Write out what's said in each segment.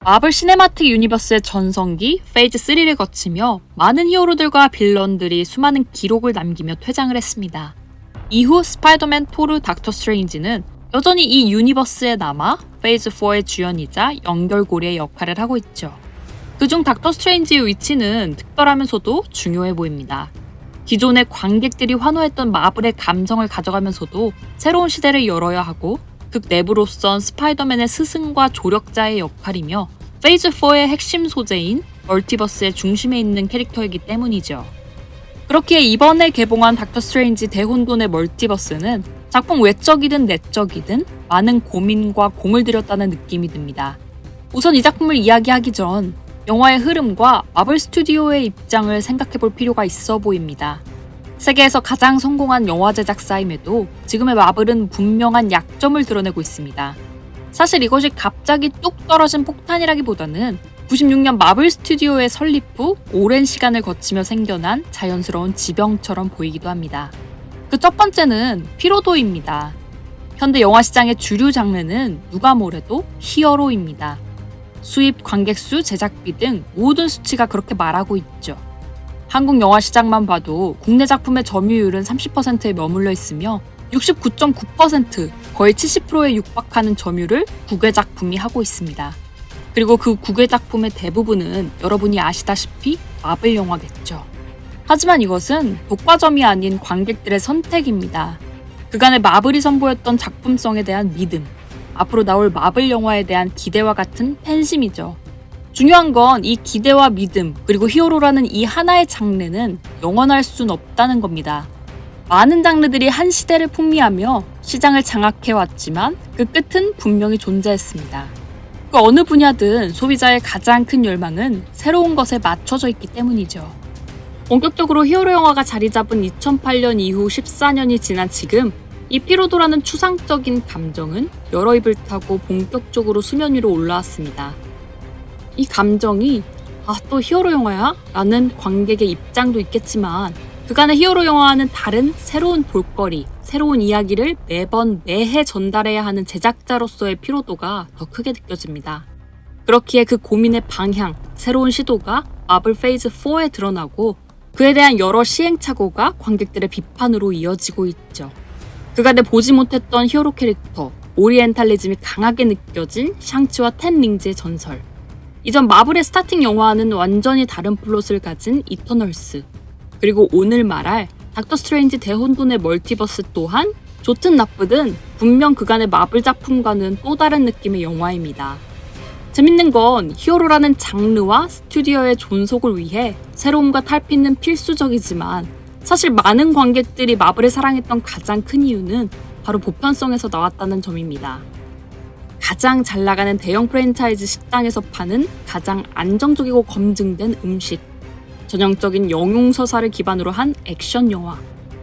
마블 시네마틱 유니버스의 전성기 페이즈 3를 거치며 많은 히어로들과 빌런들이 수많은 기록을 남기며 퇴장을 했습니다. 이후 스파이더맨, 토르, 닥터 스트레인지는 여전히 이 유니버스에 남아 페이즈 4의 주연이자 연결고리의 역할을 하고 있죠. 그중 닥터 스트레인지의 위치는 특별하면서도 중요해 보입니다. 기존의 관객들이 환호했던 마블의 감성을 가져가면서도 새로운 시대를 열어야 하고 극 내부로선 스파이더맨의 스승과 조력자의 역할이며 페이즈 4의 핵심 소재인 멀티버스의 중심에 있는 캐릭터이기 때문이죠. 그렇기에 이번에 개봉한 닥터 스트레인지 대혼돈의 멀티버스는 작품 외적이든 내적이든 많은 고민과 공을 들였다는 느낌이 듭니다. 우선 이 작품을 이야기하기 전 영화의 흐름과 마블 스튜디오의 입장을 생각해볼 필요가 있어 보입니다. 세계에서 가장 성공한 영화 제작사임에도 지금의 마블은 분명한 약점을 드러내고 있습니다. 사실 이것이 갑자기 뚝 떨어진 폭탄이라기보다는 96년 마블 스튜디오의 설립 후 오랜 시간을 거치며 생겨난 자연스러운 지병처럼 보이기도 합니다. 그 첫 번째는 피로도입니다. 현대 영화 시장의 주류 장르는 누가 뭐래도 히어로입니다. 수입, 관객수, 제작비 등 모든 수치가 그렇게 말하고 있죠. 한국 영화 시장만 봐도 국내 작품의 점유율은 30%에 머물러 있으며 69.9%, 거의 70%에 육박하는 점유를 국외 작품이 하고 있습니다. 그리고 그 국외 작품의 대부분은 여러분이 아시다시피 마블 영화겠죠. 하지만 이것은 독과점이 아닌 관객들의 선택입니다. 그간의 마블이 선보였던 작품성에 대한 믿음, 앞으로 나올 마블 영화에 대한 기대와 같은 팬심이죠. 중요한 건 이 기대와 믿음, 그리고 히어로라는 이 하나의 장르는 영원할 순 없다는 겁니다. 많은 장르들이 한 시대를 풍미하며 시장을 장악해왔지만 그 끝은 분명히 존재했습니다. 그 어느 분야든 소비자의 가장 큰 열망은 새로운 것에 맞춰져 있기 때문이죠. 본격적으로 히어로 영화가 자리 잡은 2008년 이후 14년이 지난 지금 이 피로도라는 추상적인 감정은 여러 입을 타고 본격적으로 수면 위로 올라왔습니다. 이 감정이 또 히어로 영화야? 라는 관객의 입장도 있겠지만 그간의 히어로 영화와는 다른 새로운 볼거리, 새로운 이야기를 매해 전달해야 하는 제작자로서의 피로도가 더 크게 느껴집니다. 그렇기에 그 고민의 방향, 새로운 시도가 마블 페이즈 4에 드러나고 그에 대한 여러 시행착오가 관객들의 비판으로 이어지고 있죠. 그간에 보지 못했던 히어로 캐릭터, 오리엔탈리즘이 강하게 느껴진 샹치와 텐 링즈의 전설. 이전 마블의 스타팅 영화와는 완전히 다른 플롯을 가진 이터널스. 그리고 오늘 말할 닥터 스트레인지 대혼돈의 멀티버스 또한 좋든 나쁘든 분명 그간의 마블 작품과는 또 다른 느낌의 영화입니다. 재밌는 건 히어로라는 장르와 스튜디오의 존속을 위해 새로움과 탈피는 필수적이지만 사실 많은 관객들이 마블을 사랑했던 가장 큰 이유는 바로 보편성에서 나왔다는 점입니다. 가장 잘 나가는 대형 프랜차이즈 식당에서 파는 가장 안정적이고 검증된 음식, 전형적인 영웅서사를 기반으로 한 액션 영화,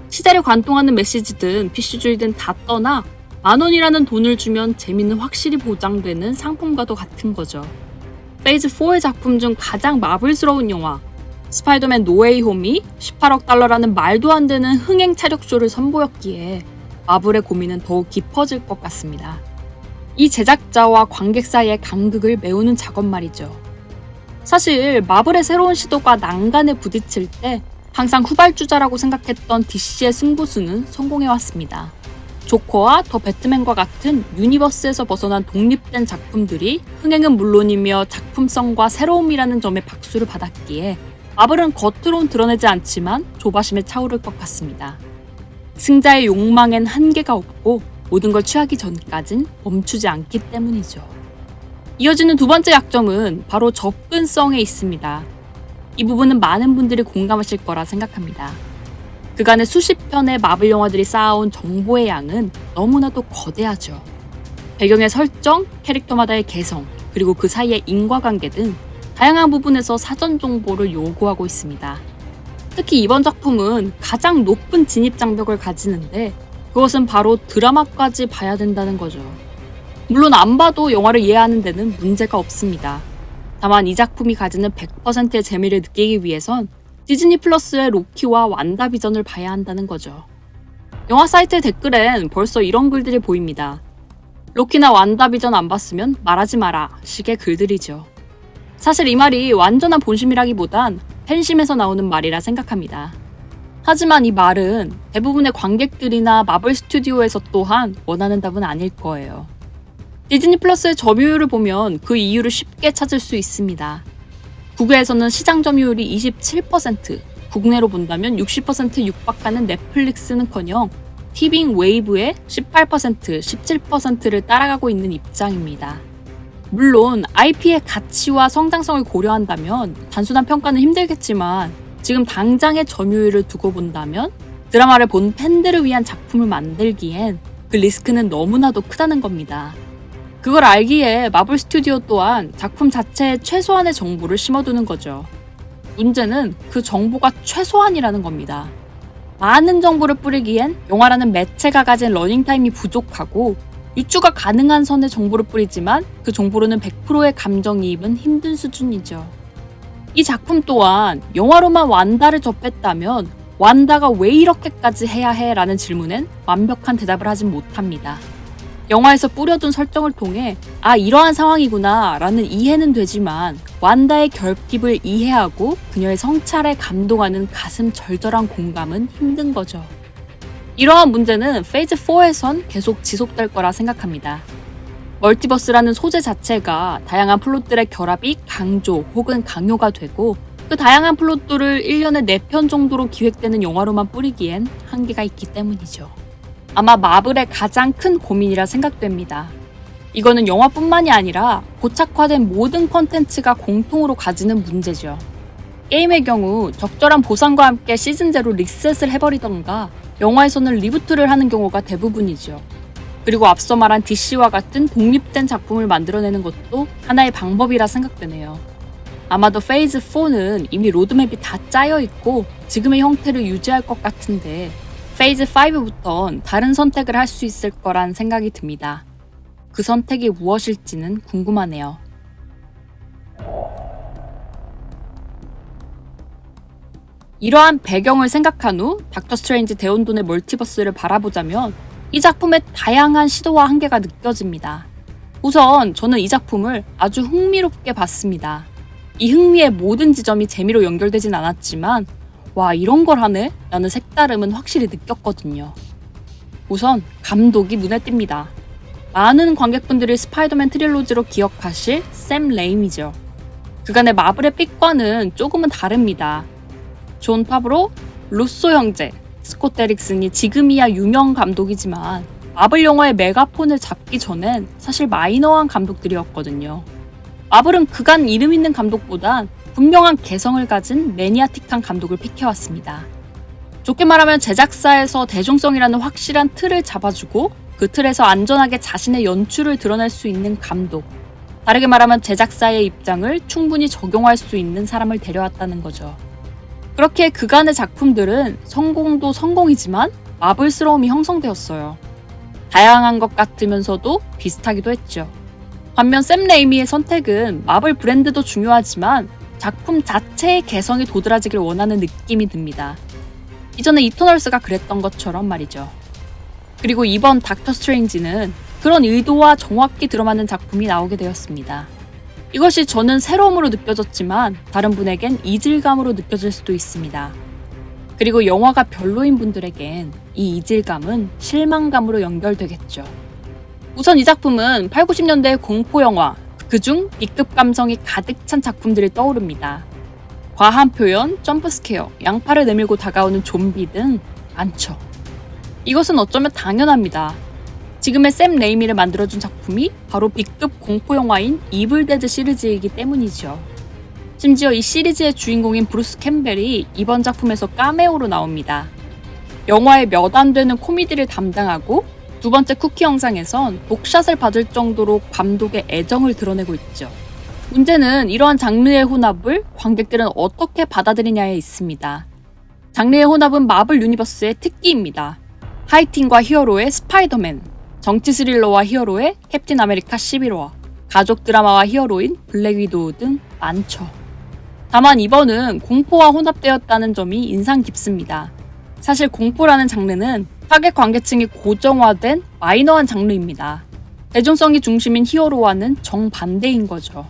시대를 관통하는 메시지든 PC주의든 다 떠나 10,000원이라는 돈을 주면 재미는 확실히 보장되는 상품과도 같은 거죠. 페이즈 4의 작품 중 가장 마블스러운 영화, 스파이더맨 노웨이 홈이 18억 달러라는 말도 안 되는 흥행 차력쇼를 선보였기에 마블의 고민은 더욱 깊어질 것 같습니다. 이 제작자와 관객 사이의 간극을 메우는 작업 말이죠. 사실 마블의 새로운 시도가 난간에 부딪힐 때 항상 후발주자라고 생각했던 DC의 승부수는 성공해왔습니다. 조커와 더 배트맨과 같은 유니버스에서 벗어난 독립된 작품들이 흥행은 물론이며 작품성과 새로움이라는 점에 박수를 받았기에 마블은 겉으론 드러내지 않지만 조바심에 차오를 것 같습니다. 승자의 욕망엔 한계가 없고 모든 걸 취하기 전까진 멈추지 않기 때문이죠. 이어지는 두 번째 약점은 바로 접근성에 있습니다. 이 부분은 많은 분들이 공감하실 거라 생각합니다. 그간의 수십 편의 마블 영화들이 쌓아온 정보의 양은 너무나도 거대하죠. 배경의 설정, 캐릭터마다의 개성, 그리고 그 사이의 인과관계 등 다양한 부분에서 사전 정보를 요구하고 있습니다. 특히 이번 작품은 가장 높은 진입 장벽을 가지는데 그것은 바로 드라마까지 봐야 된다는 거죠. 물론 안 봐도 영화를 이해하는 데는 문제가 없습니다. 다만 이 작품이 가지는 100%의 재미를 느끼기 위해선 디즈니 플러스의 로키와 완다비전을 봐야 한다는 거죠. 영화 사이트의 댓글엔 벌써 이런 글들이 보입니다. 로키나 완다비전 안 봤으면 말하지 마라 식의 글들이죠. 사실 이 말이 완전한 본심이라기보단 팬심에서 나오는 말이라 생각합니다. 하지만 이 말은 대부분의 관객들이나 마블 스튜디오에서 또한 원하는 답은 아닐 거예요. 디즈니 플러스의 점유율을 보면 그 이유를 쉽게 찾을 수 있습니다. 국외에서는 시장 점유율이 27%, 국내로 본다면 60% 육박하는 넷플릭스는커녕 티빙 웨이브의 18%, 17%를 따라가고 있는 입장입니다. 물론 IP의 가치와 성장성을 고려한다면 단순한 평가는 힘들겠지만 지금 당장의 점유율을 두고 본다면 드라마를 본 팬들을 위한 작품을 만들기엔 그 리스크는 너무나도 크다는 겁니다. 그걸 알기에 마블 스튜디오 또한 작품 자체에 최소한의 정보를 심어두는 거죠. 문제는 그 정보가 최소한이라는 겁니다. 많은 정보를 뿌리기엔 영화라는 매체가 가진 러닝타임이 부족하고 유추가 가능한 선의 정보를 뿌리지만 그 정보로는 100%의 감정이입은 힘든 수준이죠. 이 작품 또한 영화로만 완다를 접했다면 완다가 왜 이렇게까지 해야 해? 라는 질문엔 완벽한 대답을 하진 못합니다. 영화에서 뿌려둔 설정을 통해 이러한 상황이구나 라는 이해는 되지만 완다의 결핍을 이해하고 그녀의 성찰에 감동하는 가슴 절절한 공감은 힘든 거죠. 이러한 문제는 페이즈 4에선 계속 지속될 거라 생각합니다. 멀티버스라는 소재 자체가 다양한 플롯들의 결합이 강조 혹은 강요가 되고 그 다양한 플롯들을 1년에 4편 정도로 기획되는 영화로만 뿌리기엔 한계가 있기 때문이죠. 아마 마블의 가장 큰 고민이라 생각됩니다. 이거는 영화뿐만이 아니라 고착화된 모든 콘텐츠가 공통으로 가지는 문제죠. 게임의 경우 적절한 보상과 함께 시즌제로 리셋을 해버리던가 영화에서는 리부트를 하는 경우가 대부분이죠. 그리고 앞서 말한 DC와 같은 독립된 작품을 만들어내는 것도 하나의 방법이라 생각되네요. 아마도 페이즈 4는 이미 로드맵이 다 짜여 있고 지금의 형태를 유지할 것 같은데 페이즈 5부턴 다른 선택을 할 수 있을 거란 생각이 듭니다. 그 선택이 무엇일지는 궁금하네요. 이러한 배경을 생각한 후 닥터 스트레인지 대혼돈의 멀티버스를 바라보자면 이 작품의 다양한 시도와 한계가 느껴집니다. 우선 저는 이 작품을 아주 흥미롭게 봤습니다. 이 흥미의 모든 지점이 재미로 연결되진 않았지만 와 이런 걸 하네? 라는 색다름은 확실히 느꼈거든요. 우선 감독이 눈에 띕니다. 많은 관객분들이 스파이더맨 트릴로지로 기억하실 샘 레이미죠. 그간의 마블의 픽과는 조금은 다릅니다. 존 파브로, 루소 형제, 스콧 데릭슨이 지금이야 유명 감독이지만 마블 영화의 메가폰을 잡기 전엔 사실 마이너한 감독들이었거든요. 마블은 그간 이름 있는 감독보단 분명한 개성을 가진 매니아틱한 감독을 픽해왔습니다. 좋게 말하면 제작사에서 대중성이라는 확실한 틀을 잡아주고 그 틀에서 안전하게 자신의 연출을 드러낼 수 있는 감독. 다르게 말하면 제작사의 입장을 충분히 적용할 수 있는 사람을 데려왔다는 거죠. 그렇게 그간의 작품들은 성공도 성공이지만 마블스러움이 형성되었어요. 다양한 것 같으면서도 비슷하기도 했죠. 반면 샘 레이미의 선택은 마블 브랜드도 중요하지만 작품 자체의 개성이 도드라지길 원하는 느낌이 듭니다. 이전에 이터널스가 그랬던 것처럼 말이죠. 그리고 이번 닥터 스트레인지는 그런 의도와 정확히 들어맞는 작품이 나오게 되었습니다. 이것이 저는 새로움으로 느껴졌지만 다른 분에겐 이질감으로 느껴질 수도 있습니다. 그리고 영화가 별로인 분들에겐 이 이질감은 실망감으로 연결되겠죠. 우선 이 작품은 8, 90년대의 공포영화, 그중 B급 감성이 가득 찬 작품들이 떠오릅니다. 과한 표현, 점프스케어, 양팔을 내밀고 다가오는 좀비 등 많죠. 이것은 어쩌면 당연합니다. 지금의 샘 레이미를 만들어준 작품이 바로 B급 공포영화인 이블데드 시리즈이기 때문이죠. 심지어 이 시리즈의 주인공인 브루스 캠벨이 이번 작품에서 카메오로 나옵니다. 영화의 몇 안 되는 코미디를 담당하고 두 번째 쿠키 영상에선 독샷을 받을 정도로 감독의 애정을 드러내고 있죠. 문제는 이러한 장르의 혼합을 관객들은 어떻게 받아들이냐에 있습니다. 장르의 혼합은 마블 유니버스의 특기입니다. 하이틴과 히어로의 스파이더맨, 정치 스릴러와 히어로의 캡틴 아메리카 11화, 가족 드라마와 히어로인 블랙 위도우 등 많죠. 다만 이번은 공포와 혼합되었다는 점이 인상 깊습니다. 사실 공포라는 장르는 타겟 관계층이 고정화된 마이너한 장르입니다. 대중성이 중심인 히어로와는 정반대인 거죠.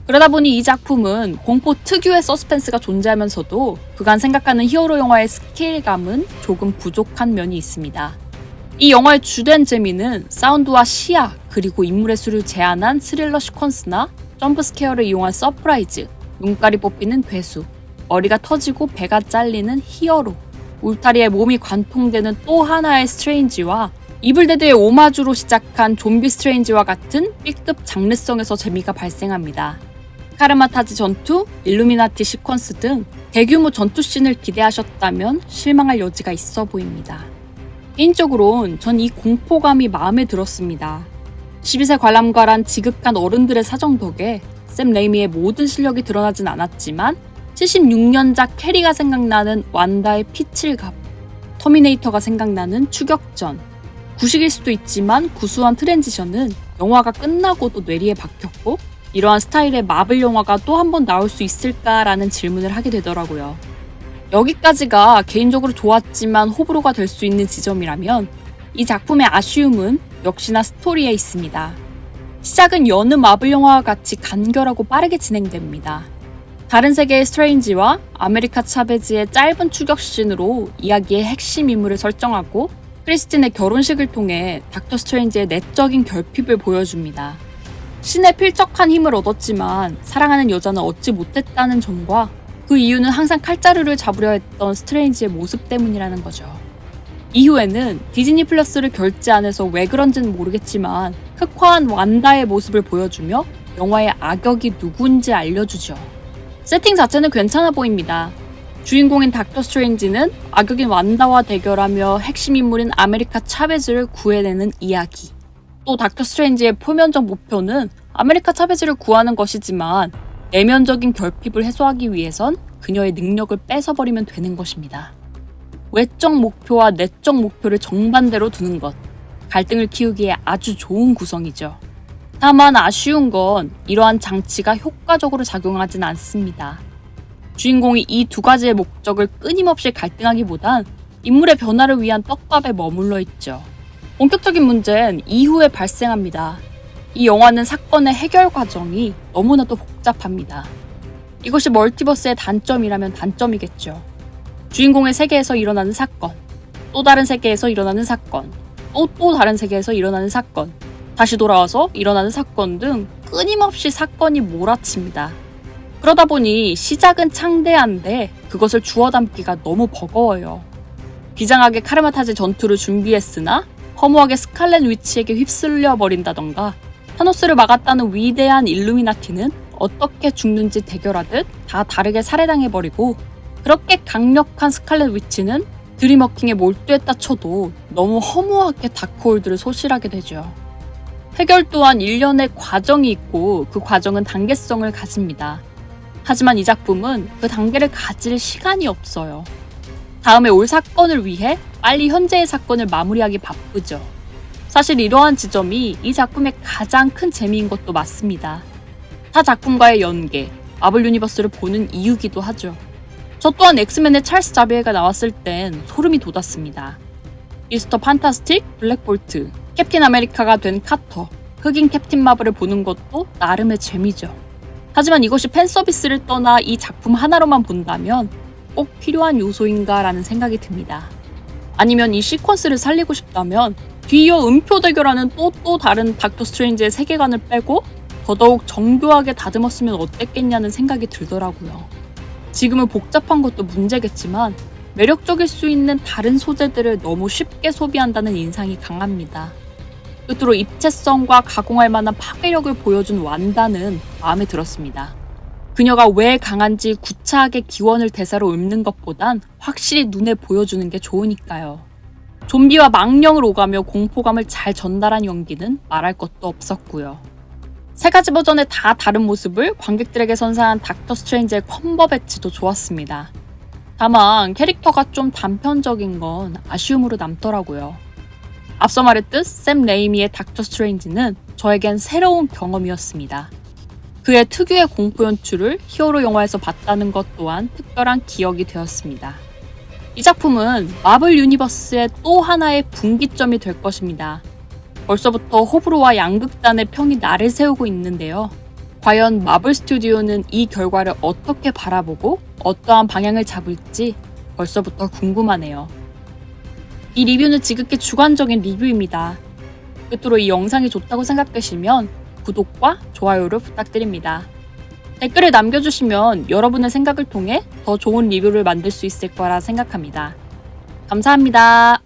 그러다 보니 이 작품은 공포 특유의 서스펜스가 존재하면서도 그간 생각하는 히어로 영화의 스케일감은 조금 부족한 면이 있습니다. 이 영화의 주된 재미는 사운드와 시야, 그리고 인물의 수를 제한한 스릴러 시퀀스나 점프스케어를 이용한 서프라이즈, 눈깔이 뽑히는 괴수, 머리가 터지고 배가 잘리는 히어로, 울타리에 몸이 관통되는 또 하나의 스트레인지와 이블데드의 오마주로 시작한 좀비 스트레인지와 같은 B급 장르성에서 재미가 발생합니다. 카르마타지 전투, 일루미나티 시퀀스 등 대규모 전투씬을 기대하셨다면 실망할 여지가 있어 보입니다. 개인적으론 전 이 공포감이 마음에 들었습니다. 12세 관람가란 지극한 어른들의 사정 덕에 샘 레이미의 모든 실력이 드러나진 않았지만 76년작 캐리가 생각나는 완다의 피칠갑, 터미네이터가 생각나는 추격전, 구식일 수도 있지만 구수한 트랜지션은 영화가 끝나고도 뇌리에 박혔고 이러한 스타일의 마블 영화가 또 한 번 나올 수 있을까라는 질문을 하게 되더라고요. 여기까지가 개인적으로 좋았지만 호불호가 될 수 있는 지점이라면 이 작품의 아쉬움은 역시나 스토리에 있습니다. 시작은 여느 마블 영화와 같이 간결하고 빠르게 진행됩니다. 다른 세계의 스트레인지와 아메리카 차베즈의 짧은 추격씬으로 이야기의 핵심 인물을 설정하고 크리스틴의 결혼식을 통해 닥터 스트레인지의 내적인 결핍을 보여줍니다. 신의 필적한 힘을 얻었지만 사랑하는 여자는 얻지 못했다는 점과 그 이유는 항상 칼자루를 잡으려 했던 스트레인지의 모습 때문이라는 거죠. 이후에는 디즈니 플러스를 결제 안 해서 왜 그런지는 모르겠지만 흑화한 완다의 모습을 보여주며 영화의 악역이 누군지 알려주죠. 세팅 자체는 괜찮아 보입니다. 주인공인 닥터 스트레인지는 악역인 완다와 대결하며 핵심 인물인 아메리카 차베즈를 구해내는 이야기. 또 닥터 스트레인지의 표면적 목표는 아메리카 차베즈를 구하는 것이지만 내면적인 결핍을 해소하기 위해선 그녀의 능력을 뺏어버리면 되는 것입니다. 외적 목표와 내적 목표를 정반대로 두는 것, 갈등을 키우기에 아주 좋은 구성이죠. 다만 아쉬운 건 이러한 장치가 효과적으로 작용하진 않습니다. 주인공이 이 두 가지의 목적을 끊임없이 갈등하기보단 인물의 변화를 위한 떡밥에 머물러 있죠. 본격적인 문제는 이후에 발생합니다. 이 영화는 사건의 해결 과정이 너무나도 복잡합니다. 이것이 멀티버스의 단점이라면 단점이겠죠. 주인공의 세계에서 일어나는 사건, 또 다른 세계에서 일어나는 사건, 또 다른 세계에서 일어나는 사건, 다시 돌아와서 일어나는 사건 등 끊임없이 사건이 몰아칩니다. 그러다 보니 시작은 창대한데 그것을 주워 담기가 너무 버거워요. 비장하게 카르마타지 전투를 준비했으나 허무하게 스칼렛 위치에게 휩쓸려 버린다던가 타노스를 막았다는 위대한 일루미나티는 어떻게 죽는지 대결하듯 다 다르게 살해당해버리고 그렇게 강력한 스칼렛 위치는 드림워킹에 몰두했다 쳐도 너무 허무하게 다크홀드를 소실하게 되죠. 해결 또한 일련의 과정이 있고 그 과정은 단계성을 가집니다. 하지만 이 작품은 그 단계를 가질 시간이 없어요. 다음에 올 사건을 위해 빨리 현재의 사건을 마무리하기 바쁘죠. 사실 이러한 지점이 이 작품의 가장 큰 재미인 것도 맞습니다. 타 작품과의 연계, 마블 유니버스를 보는 이유기도 하죠. 저 또한 엑스맨의 찰스 자비에가 나왔을 땐 소름이 돋았습니다. 미스터 판타스틱, 블랙볼트, 캡틴 아메리카가 된 카터, 흑인 캡틴 마블을 보는 것도 나름의 재미죠. 하지만 이것이 팬서비스를 떠나 이 작품 하나로만 본다면 꼭 필요한 요소인가 라는 생각이 듭니다. 아니면 이 시퀀스를 살리고 싶다면 뒤이어 음표 대결하는 또 다른 닥터 스트레인지의 세계관을 빼고 더더욱 정교하게 다듬었으면 어땠겠냐는 생각이 들더라고요. 지금은 복잡한 것도 문제겠지만 매력적일 수 있는 다른 소재들을 너무 쉽게 소비한다는 인상이 강합니다. 끝으로 입체성과 가공할 만한 파괴력을 보여준 완다는 마음에 들었습니다. 그녀가 왜 강한지 구차하게 기원을 대사로 읊는 것보단 확실히 눈에 보여주는 게 좋으니까요. 좀비와 망령을 오가며 공포감을 잘 전달한 연기는 말할 것도 없었고요. 세 가지 버전의 다 다른 모습을 관객들에게 선사한 닥터 스트레인지의 컴버배치도 좋았습니다. 다만 캐릭터가 좀 단편적인 건 아쉬움으로 남더라고요. 앞서 말했듯 샘 레이미의 닥터 스트레인지는 저에겐 새로운 경험이었습니다. 그의 특유의 공포 연출을 히어로 영화에서 봤다는 것 또한 특별한 기억이 되었습니다. 이 작품은 마블 유니버스의 또 하나의 분기점이 될 것입니다. 벌써부터 호불호와 양극단의 평이 날을 세우고 있는데요. 과연 마블 스튜디오는 이 결과를 어떻게 바라보고 어떠한 방향을 잡을지 벌써부터 궁금하네요. 이 리뷰는 지극히 주관적인 리뷰입니다. 끝으로 이 영상이 좋다고 생각되시면 구독과 좋아요를 부탁드립니다. 댓글을 남겨주시면 여러분의 생각을 통해 더 좋은 리뷰를 만들 수 있을 거라 생각합니다. 감사합니다.